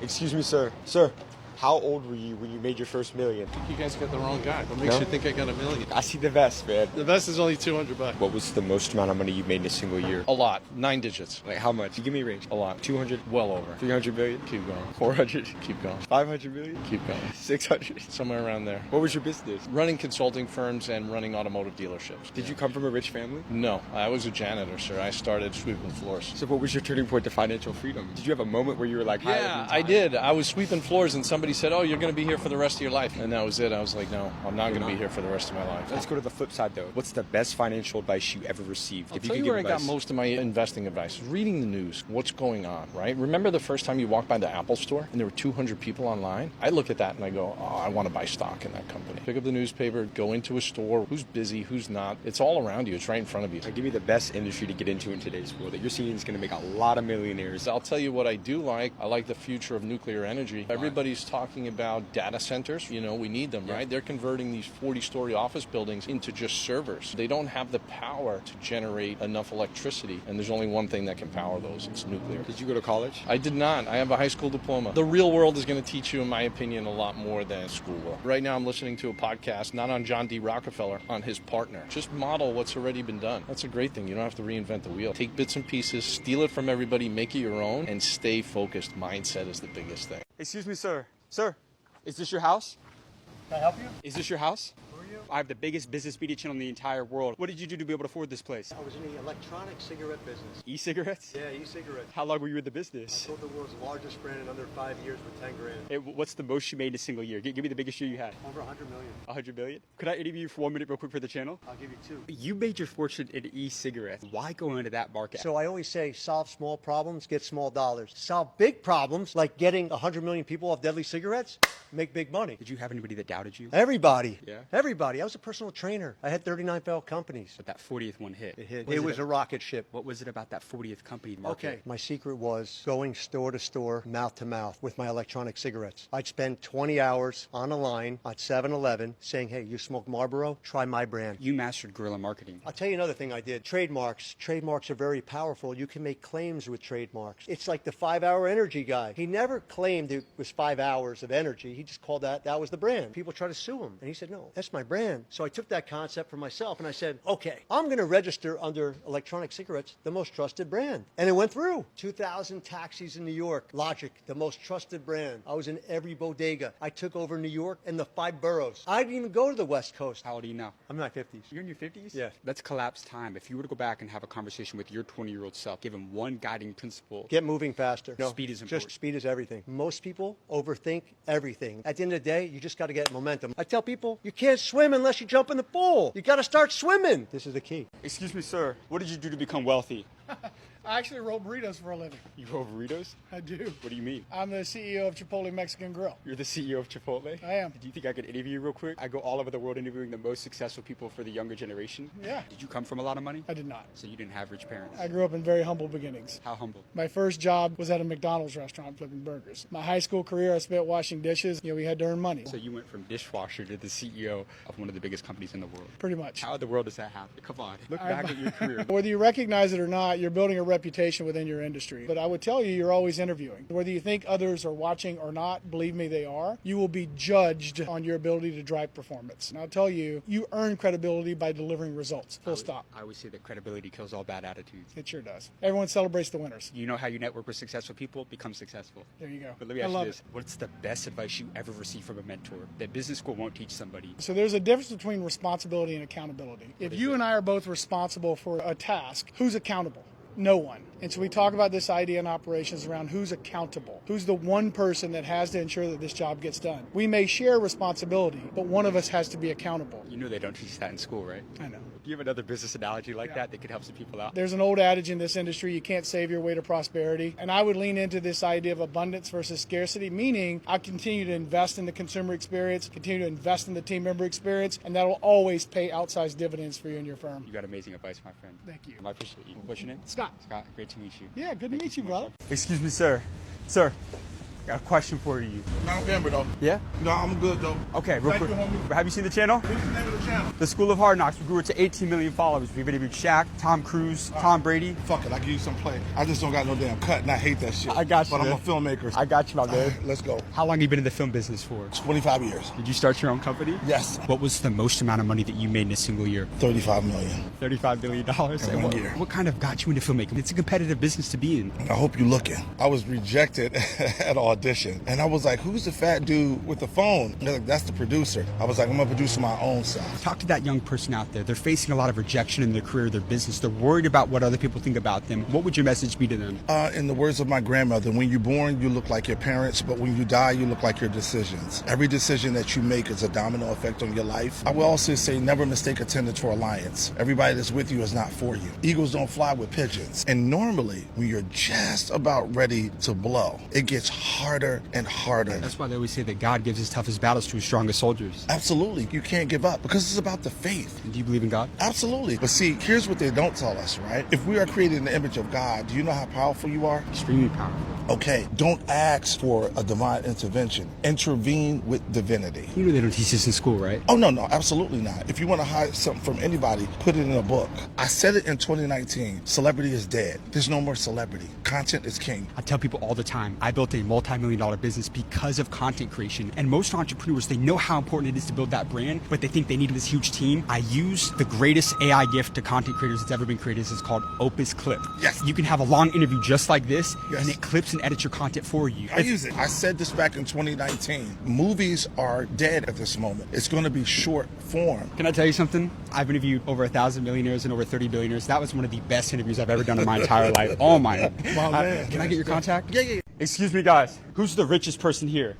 Excuse me, sir. Sir, how old were you when you made your first million? I think you guys got the wrong guy. What makes you think I got $1 million? I see the vest, man. The vest is only $200. What was the most amount of money you made in a single year? A lot. 9 digits. Like how much? Give me a range. A lot. 200? Well over. 300 million? Keep going. 400? Keep going. 500 million? Keep going. 600? Somewhere around there. What was your business? Running consulting firms and running automotive dealerships. Did you come from a rich family? No, I was a janitor, sir. I started sweeping floors. So what was your turning point to financial freedom? Did you have a moment where you were like, hi, Yeah, I did. I was sweeping floors and somebody said, oh, you're going to be here for the rest of your life. And that was it. I was like, no, I'm not going to be here for the rest of my life. Let's go to the flip side, though. What's the best financial advice you ever received? I'll tell you where I got most of my investing advice. Reading the news. What's going on, right? Remember the first time you walked by the Apple store and there were 200 people online? I look at that and I go, oh, I want to buy stock in that company. Pick up the newspaper, go into a store. Who's busy, who's not? It's all around you. It's right in front of you. Give me the best industry to get into in today's world that you're seeing is going to make a lot of millionaires. I'll tell you what I do like. I like the future of nuclear energy. Everybody's talking about data centers. You know, we need them, right? They're converting these 40-story office buildings into just servers. They don't have the power to generate enough electricity, and there's only one thing that can power those. It's nuclear. Did you go to college? I did not. I have a high school diploma. The real world is going to teach you, in my opinion, a lot more than school will. Right now I'm listening to a podcast, not on John D. Rockefeller, on his partner. Just model what's already been done. That's a great thing. You don't have to reinvent the wheel. Take bits and pieces, steal it from everybody, make it your own, and stay focused. Mindset is the biggest thing. Excuse me, sir. Sir, is this your house? Can I help you? Is this your house? Who are you? I have the biggest business media channel in the entire world. What did you do to be able to afford this place? I was in the electronic cigarette business. E-cigarettes? Yeah, e-cigarettes. How long were you in the business? Sold the world's largest brand in under 5 years for 10 grand. Hey, what's the most you made in a single year? Give me the biggest year you had. Over 100 million. 100 million? Could I interview you for 1 minute real quick for the channel? I'll give you 2. You made your fortune in e-cigarettes. Why go into that market? So I always say, solve small problems, get small dollars. Solve big problems, like getting 100 million people off deadly cigarettes, make big money. Did you have anybody that doubted you? Everybody. Yeah? Everybody. I was a personal trainer. I had 39 failed companies. But that 40th one hit. It hit. It was a rocket ship. What was it about that 40th company market? Okay. My secret was going store to store, mouth to mouth with my electronic cigarettes. I'd spend 20 hours on a line at 7-Eleven saying, hey, you smoke Marlboro? Try my brand. You mastered guerrilla marketing. I'll tell you another thing I did. Trademarks. Trademarks are very powerful. You can make claims with trademarks. It's like the 5-hour energy guy. He never claimed it was 5 hours of energy. He just called that was the brand. People try to sue him. And he said, no, that's my brand. So I took that concept for myself and I said, okay, I'm going to register under electronic cigarettes, the most trusted brand. And it went through. 2,000 taxis in New York. Logic, the most trusted brand. I was in every bodega. I took over New York and the 5 boroughs. I didn't even go to the West Coast. How old are you now? I'm in my 50s. You're in your 50s? Yeah. Let's collapse time. If you were to go back and have a conversation with your 20-year-old self, give him one guiding principle. Get moving faster. No, speed is important. Just speed is everything. Most people overthink everything. At the end of the day, you just got to get momentum. I tell people, you can't swim unless you jump in the pool. You got to start swimming. This is the key. Excuse me, sir. What did you do to become wealthy? I actually roll burritos for a living. You roll burritos? I do. What do you mean? I'm the CEO of Chipotle Mexican Grill. You're the CEO of Chipotle? I am. Do you think I could interview you real quick? I go all over the world interviewing the most successful people for the younger generation. Yeah. Did you come from a lot of money? I did not. So you didn't have rich parents? I grew up in very humble beginnings. How humble? My first job was at a McDonald's restaurant flipping burgers. My high school career, I spent washing dishes. We had to earn money. So you went from dishwasher to the CEO of one of the biggest companies in the world. Pretty much. How in the world does that happen? Come on. Look back at your career. Whether you recognize it or not, you're building a reputation within your industry. But I would tell you, you're always interviewing. Whether you think others are watching or not, believe me, they are. You will be judged on your ability to drive performance. And I'll tell you, you earn credibility by delivering results. Full stop. I always say that credibility kills all bad attitudes. It sure does. Everyone celebrates the winners. You know how you network with successful people? Become successful. There you go. But let me ask you this. What's the best advice you ever received from a mentor that business school won't teach somebody? So there's a difference between responsibility and accountability. If you and I are both responsible for a task, who's accountable? No one. And so we talk about this idea in operations around who's accountable. Who's the one person that has to ensure that this job gets done? We may share responsibility, but one of us has to be accountable. You know they don't teach that in school, right? I know. Do you have another business analogy like that could help some people out? There's an old adage in this industry, you can't save your way to prosperity. And I would lean into this idea of abundance versus scarcity, meaning I continue to invest in the consumer experience, continue to invest in the team member experience, and that will always pay outsized dividends for you and your firm. You got amazing advice, my friend. Thank you. I appreciate you. What's your name? Scott. Scott, great to meet you. Yeah, good to meet you, brother. Excuse me, sir. Sir, Got a question for you. Not Denver though. Yeah? No, I'm good though. Okay, real Thank quick. you, homie. Have you seen the channel? What's the name of the channel? The School of Hard Knocks. We grew it to 18 million followers. We've interviewed Shaq, Tom Cruise, Tom Brady. Fuck it, I give you some play. I just don't got no damn cut, and I hate that shit. I got you, But man. I'm a filmmaker. I got you, my man. Let's go. How long have you been in the film business for? 25 years. Did you start your own company? Yes. What was the most amount of money that you made in a single year? 35 million. $35 billion. In one year. What kind of got you into filmmaking? It's a competitive business to be in. I hope you're looking. I was rejected at audition, and I was like, "Who's the fat dude with the phone?" They're like, "That's the producer." I was like, "I'm gonna produce my own stuff." Talk to that young person out there. They're facing a lot of rejection in their career, their business. They're worried about what other people think about them. What would your message be to them? In the words of my grandmother, when you're born, you look like your parents, but when you die, you look like your decisions. Every decision that you make is a domino effect on your life. I will also say, never mistake attendance for alliance. Everybody that's with you is not for you. Eagles don't fly with pigeons. And normally, when you're just about ready to blow, it gets harder and harder. That's why they always say that God gives his toughest battles to his strongest soldiers. Absolutely. You can't give up because it's about the faith. Do you believe in God? Absolutely. But see, here's what they don't tell us, right? If we are created in the image of God, do you know how powerful you are? Extremely powerful. Okay, don't ask for a divine intervention. Intervene with divinity. You know they don't teach this in school, right? Oh, no, absolutely not. If you want to hide something from anybody, put it in a book. I said it in 2019. Celebrity is dead. There's no more celebrity. Content is king. I tell people all the time, I built a multi-million-dollar business because of content creation. And most entrepreneurs, they know how important it is to build that brand, but they think they need this huge team. I use the greatest AI gift to content creators that's ever been created. It's called Opus Clip. Yes. You can have a long interview just like this, Yes. and it clips and edits your content for you. I use it. I said this back in 2019. Movies are dead at this moment. It's going to be short form. Can I tell you something? I've interviewed over 1,000 millionaires and over 30 billionaires. That was one of the best interviews I've ever done in my entire life. Oh my. Man. Can I get your contact? Yeah. Excuse me, guys. Who's the richest person here?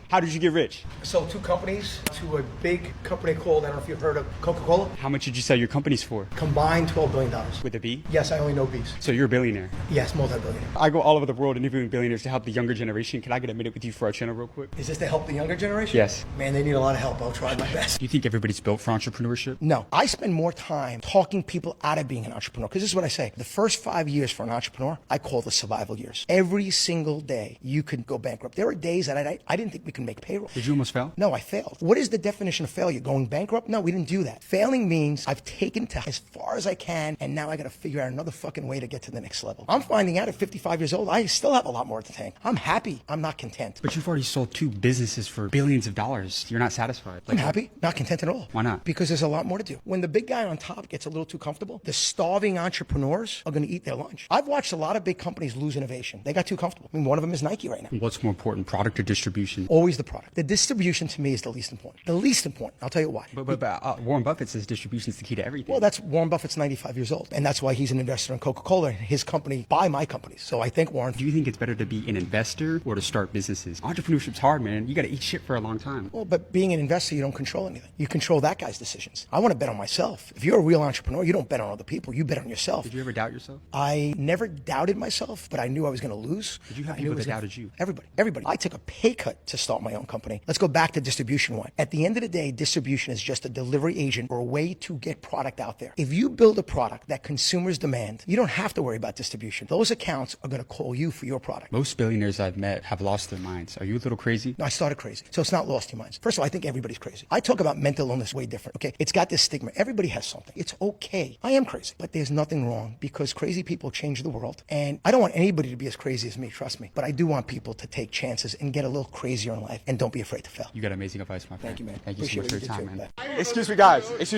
How did you get rich? Sold 2 companies to a big company called, I don't know if you've heard of Coca-Cola. How much did you sell your companies for? Combined $12 billion. With a B? Yes, I only know B's. So you're a billionaire. Yes, multi-billionaire. I go all over the world interviewing billionaires to help the younger generation. Can I get a minute with you for our channel real quick? Is this to help the younger generation? Yes. Man, they need a lot of help. I'll try my best. Do you think everybody's built for entrepreneurship? No, I spend more time talking people out of being an entrepreneur. Because this is what I say. The first 5 years for an entrepreneur, I call the survival years. Every single day, you could go bankrupt. There were days that I didn't think we could make payroll. Did you almost fail? No, I failed. What is the definition of failure? Going bankrupt? No, we didn't do that. Failing means I've taken to as far as I can, and now I got to figure out another fucking way to get to the next level. I'm finding out at 55 years old, I still have a lot more to tank. I'm happy. I'm not content. But you've already sold 2 businesses for billions of dollars. You're not satisfied. I'm happy, not content at all. Why not? Because there's a lot more to do. When the big guy on top gets a little too comfortable, the starving entrepreneurs are going to eat their lunch. I've watched a lot of big companies lose innovation. They got too comfortable. I mean, one of them is Nike right now. What's more important, product or distribution? Always the product. The distribution to me is the least important. The least important. I'll tell you why. But Warren Buffett says distribution is the key to everything. Well, that's Warren Buffett's 95 years old, and that's why he's an investor in Coca-Cola and his company buy my companies. So I think Warren. Do you think it's better to be an investor or to start businesses? Entrepreneurship's hard, man. You got to eat shit for a long time. Well, but being an investor, you don't control anything. You control that guy's decisions. I want to bet on myself. If you're a real entrepreneur, you don't bet on other people. You bet on yourself. Did you ever doubt yourself? I never doubted myself, but I knew I was going to lose. Did you have I knew people it was that gonna- doubted you? Everybody. I took a pay cut to start my own company. Let's go back to distribution one. At the end of the day, distribution is just a delivery agent or a way to get product out there. If you build a product that consumers demand, you don't have to worry about distribution. Those accounts are going to call you for your product. Most billionaires I've met have lost their minds. Are you a little crazy? No, I started crazy. So it's not lost your minds. First of all, I think everybody's crazy. I talk about mental illness way different, okay? It's got this stigma. Everybody has something. It's okay. I am crazy, but there's nothing wrong because crazy people change the world. And I don't want anybody to be as crazy as me, trust me. But I do want people to take chances and get a little crazier in life and don't be afraid to fail. You got amazing advice, my friend. Thank you, man. Thank you so Appreciate much for it. your You time, too. man. Bye. Excuse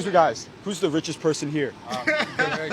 me, guys. Who's the richest person here?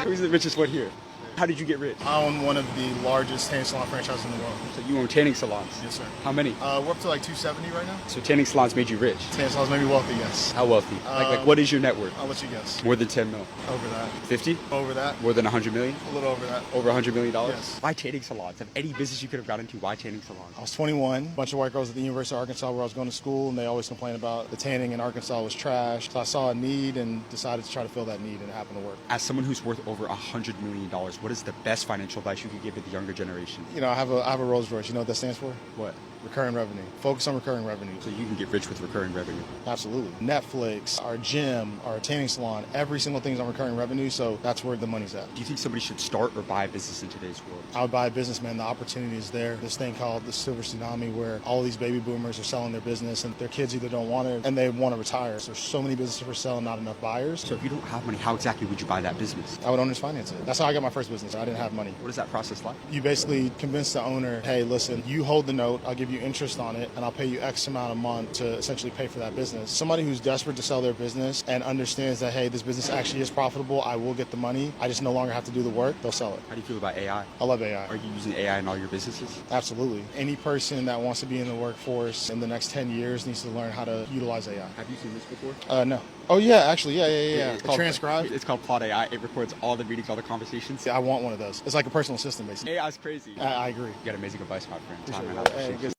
Who's the richest one here? How did you get rich? I own one of the largest tanning salon franchises in the world. So you own tanning salons? Yes, sir. How many? We're up to like 270 right now. So tanning salons made you rich? Tanning salons made me wealthy, yes. How wealthy? Like what is your net worth? I'll let you guess. More than 10 mil? Over that. 50? Over that. More than 100 million? A little over that. Over $100 million? Yes. Why tanning salons? Of any business you could have got into, why tanning salons? I was 21. A bunch of white girls at the University of Arkansas where I was going to school, and they always complained about the tanning in Arkansas was trash. So I saw a need and decided to try to fill that need, and it happened to work. As someone who's worth over $100 million, what is the best financial advice you could give to the younger generation? You know, I have a Rolls Royce. You know what that stands for? What? recurring revenue. Focus on recurring revenue. So you can get rich with recurring revenue. Absolutely. Netflix, our gym, our tanning salon, every single thing is on recurring revenue, so that's where the money's at. Do you think somebody should start or buy a business in today's world? I would buy a business, man. The opportunity is there. This thing called the silver tsunami where all these baby boomers are selling their business and their kids either don't want it and they want to retire. So there's so many businesses for sale and not enough buyers. So if you don't have money, how exactly would you buy that business? I would owner's finance it. That's how I got my first business. I didn't have money. What is that process like? You basically convince the owner, hey, listen, you hold the note, I'll give you interest on it, and I'll pay you X amount a month to essentially pay for that business. Somebody who's desperate to sell their business and understands that, hey, this business actually is profitable, I will get the money, I just no longer have to do the work, they'll sell it. How do you feel about AI? I love AI. Are you using AI in all your businesses? Absolutely. Any person that wants to be in the workforce in the next 10 years needs to learn how to utilize AI. Have you seen this before? No. Oh, yeah, actually, yeah. It's called Transcribe. It's called Plot AI. It records all the meetings, all the conversations. Yeah, I want one of those. It's like a personal assistant, basically. AI is crazy. I agree. You got amazing advice, my friend. Appreciate Time it. and Hey, appreciate good